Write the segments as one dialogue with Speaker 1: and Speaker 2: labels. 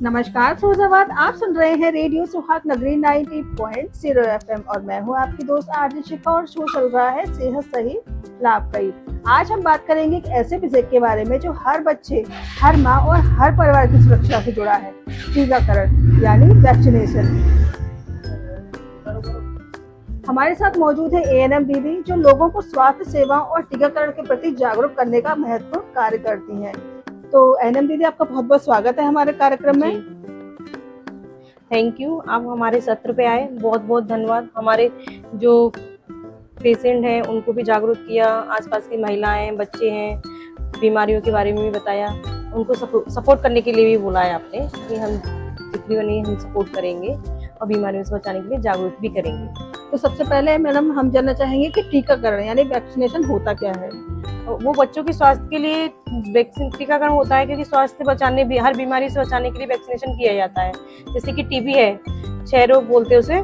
Speaker 1: नमस्कार फिरोजाबाद, आप सुन रहे हैं रेडियो सुहाग नगरी 90.0 एफएम और मैं हूं आपकी दोस्त आरजे शिखा और शो चल रहा है सेहत सही लाभकारी। आज हम बात करेंगे एक ऐसे विषय के बारे में जो हर बच्चे, हर माँ और हर परिवार की सुरक्षा से जुड़ा है, टीकाकरण यानी वैक्सीनेशन। हमारे साथ मौजूद है एएनएम दीदी जो लोगों को स्वास्थ्य सेवाओं और टीकाकरण के प्रति जागरूक करने का महत्वपूर्ण कार्य करती हैं। तो एएनएम दीदी, आपका बहुत बहुत स्वागत है हमारे कार्यक्रम में।
Speaker 2: थैंक यू, आप हमारे सत्र पे आए, बहुत बहुत धन्यवाद। हमारे जो पेशेंट हैं उनको भी जागरूक किया, आसपास की महिलाएं, बच्चे हैं, बीमारियों के बारे में भी बताया, उनको सपोर्ट करने के लिए भी बोला है आपने कि हम जितनी बनी हम सपोर्ट करेंगे और बीमारियों से बचाने के लिए जागरूक भी करेंगे।
Speaker 1: तो सबसे पहले मैडम हम जानना चाहेंगे कि टीकाकरण यानी वैक्सीनेशन होता क्या है।
Speaker 2: वो बच्चों के स्वास्थ्य के लिए टीकाकरण होता है, क्योंकि स्वास्थ्य से बचाने भी हर बीमारी से बचाने के लिए वैक्सीनेशन किया जाता है। जैसे कि टीबी है, क्षय रोग बोलते हैं उसे,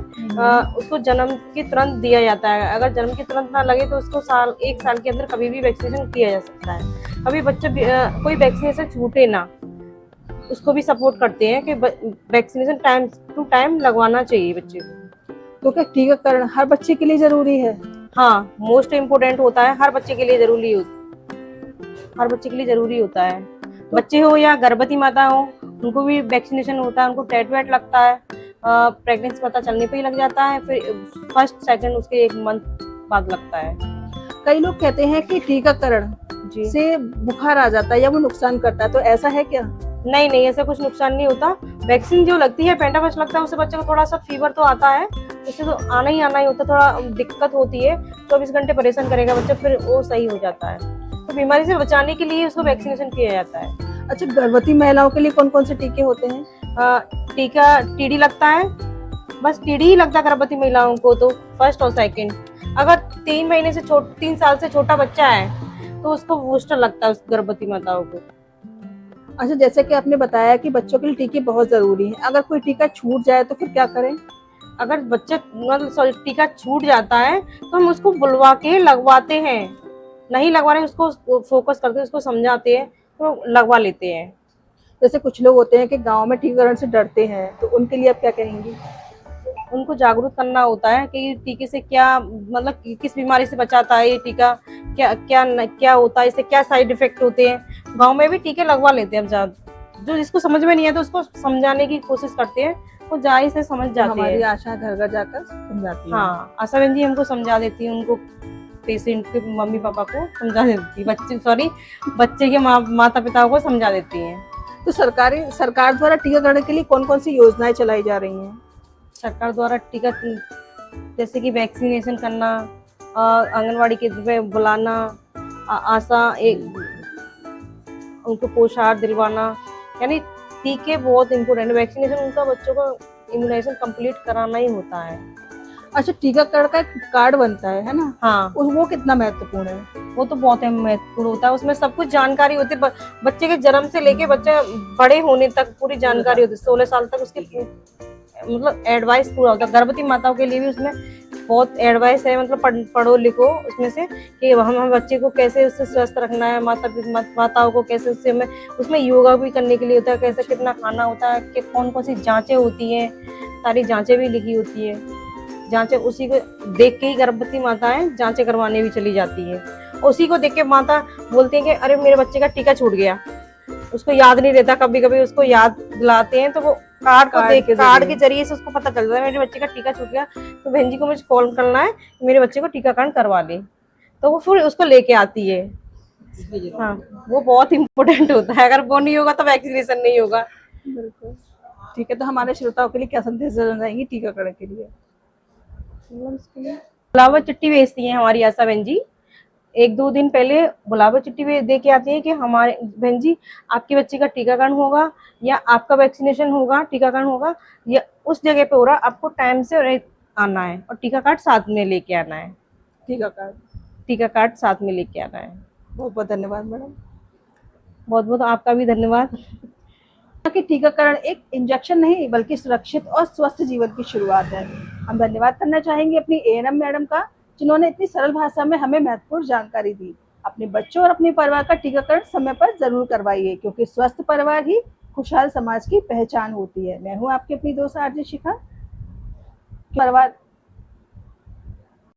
Speaker 2: उसको जन्म के तुरंत दिया जाता है। अगर जन्म के तुरंत ना लगे तो उसको एक साल के अंदर कभी भी वैक्सीनेशन किया जा सकता है। कभी बच्चे कोई वैक्सीनेशन छूटे ना, उसको भी सपोर्ट करते हैं कि वैक्सीनेशन टाइम टू टाइम लगवाना चाहिए बच्चे को।
Speaker 1: तो क्या टीकाकरण हर बच्चे के लिए जरूरी है?
Speaker 2: हाँ, मोस्ट इम्पोर्टेंट होता है, हर बच्चे के लिए जरूरी होता है। बच्चे हो या गर्भवती माता हो, उनको भी वैक्सीनेशन होता है। उनको टेट वेट लगता है, प्रेगनेंसी पता चलने पे ही लग जाता है, फिर फर्स्ट सेकंड उसके 1 मंथ बाद लगता है।
Speaker 1: कई लोग कहते हैं कि टीकाकरण से बुखार आ जाता है या वो नुकसान करता है, तो ऐसा है क्या?
Speaker 2: नहीं, ऐसा कुछ नुकसान नहीं होता। वैक्सीन जो लगती है, पेंटाफस लगता है, उससे बच्चे को थोड़ा सा फीवर तो आता है, उससे तो आना ही होता, थोड़ा दिक्कत होती है। 24 घंटे परेशान करेगा बच्चा, फिर वो सही हो जाता है। तो बीमारी से बचाने के लिए उसको वैक्सीनेशन किया जाता है।
Speaker 1: अच्छा, गर्भवती महिलाओं के लिए कौन कौन से टीके होते हैं?
Speaker 2: टीका टीडी लगता है, बस टीडी ही लगता है गर्भवती महिलाओं को, तो फर्स्ट और सेकंड। अगर 3 साल से छोटा बच्चा है तो उसको बूस्टर लगता है उस गर्भवती माताओं को।
Speaker 1: अच्छा, जैसे कि आपने बताया कि बच्चों के लिए टीके बहुत जरूरी है, अगर कोई टीका छूट जाए तो फिर क्या करें?
Speaker 2: अगर टीका छूट जाता है तो हम उसको बुलवा के लगवाते हैं, नहीं लगवा रहे उसको फोकस करते हैं, उसको समझाते हैं, तो लगवा लेते हैं।
Speaker 1: जैसे कुछ लोग होते हैं कि गांव में टीकाकरण से डरते हैं, तो उनके लिए आप क्या कहेंगी?
Speaker 2: उनको जागरूक करना होता है कि टीके से क्या, मतलब किस बीमारी से बचाता है ये टीका, क्या होता है, इससे क्या साइड इफेक्ट होते हैं। गांव में भी टीके लगवा लेते हैं। अब जो जिसको समझ में नहीं है तो उसको समझाने की कोशिश करते हैं, वो जाहिर से समझ जाते हैं।
Speaker 1: हमारी आशा घर घर जाकर समझाती है।
Speaker 2: हाँ, आशा बहन जी हमको समझा देती है, उनको पेशेंट के मम्मी पापा को समझा देती है, बच्चे के माता पिता को समझा देती हैं।
Speaker 1: तो सरकार द्वारा टीकाकरण के लिए कौन कौन सी योजनाएं चलाई जा रही हैं?
Speaker 2: सरकार द्वारा टीका, जैसे कि वैक्सीनेशन करना, आंगनवाड़ी के बुलाना, आशा उनको पोषाहार दिलवाना, यानी टीके बहुत इम्पोर्टेंट है। वैक्सीनेशन उनका बच्चों का इम्यूनाइजेशन कंप्लीट कराना ही होता है।
Speaker 1: अच्छा, टीकाकरण का एक कार्ड बनता है ना?
Speaker 2: हाँ,
Speaker 1: वो कितना महत्वपूर्ण है?
Speaker 2: वो तो बहुत महत्वपूर्ण होता है। उसमें सब कुछ जानकारी होती है, बच्चे के जन्म से लेके बच्चे बड़े होने तक पूरी जानकारी होती है। 16 साल तक उसके मतलब एडवाइस पूरा होता है। गर्भवती माताओं के लिए भी उसमें बहुत एडवाइस है, मतलब पढ़ो लिखो उसमें से कि हम बच्चे को कैसे उससे स्वस्थ रखना है, माताओं को कैसे उसमें योगा भी करने के लिए होता है, कैसे कितना खाना होता है, कि कौन कौन सी जांचें होती हैं, सारी जांचें भी लिखी होती है। जांचें उसी को देख के ही गर्भवती माताएं जांचें करवाने भी चली जाती है। उसी को देख के माता बोलती है कि अरे मेरे बच्चे का टीका छूट गया, उसको याद नहीं रहता, कभी कभी उसको याद दिलाते हैं, तो वो कार्ड के जरिए से उसको पता चलता है मेरे बच्चे का टीका छूट गया, तो बहन जी को मुझे कॉल करना है, मेरे बच्चे को टीकाकरण करवा ले, तो वो फिर उसको लेके आती है। हाँ, वो बहुत इम्पोर्टेंट होता है। अगर वो नहीं होगा तो वैक्सीनेशन नहीं होगा।
Speaker 1: बिल्कुल ठीक है। तो हमारे श्रोताओं के लिए क्या संदेश देना चाहेंगी टीकाकरण के लिए?
Speaker 2: बुलावा चिट्ठी भेजती है हमारी आशा बहन जी, 1-2 दिन पहले बुलावा चिट्ठी दे के आती है कि हमारे बहन जी आपके बच्चे का टीकाकरण होगा या आपका वैक्सीनेशन होगा, टीकाकरण होगा, या उस जगह पे हो रहा, आपको टाइम से आना है और टीका कार्ड साथ में लेके आना है। टीका कार्ड साथ में लेके आना है।
Speaker 1: बहुत बहुत धन्यवाद मैडम।
Speaker 2: बहुत बहुत आपका भी धन्यवाद।
Speaker 1: कि टीकाकरण एक इंजेक्शन नहीं बल्कि सुरक्षित और स्वस्थ जीवन की शुरुआत है। हम धन्यवाद करना चाहेंगे अपनी एएनएम मैडम का, जिन्होंने इतनी सरल भाषा में हमें महत्वपूर्ण जानकारी दी। अपने बच्चों और अपने परिवार का टीकाकरण समय पर जरूर करवाइए, क्योंकि स्वस्थ परिवार ही खुशहाल समाज की पहचान होती है। मैं हूँ आपकी अपनी दोस्त आरजे शिखा। परिवार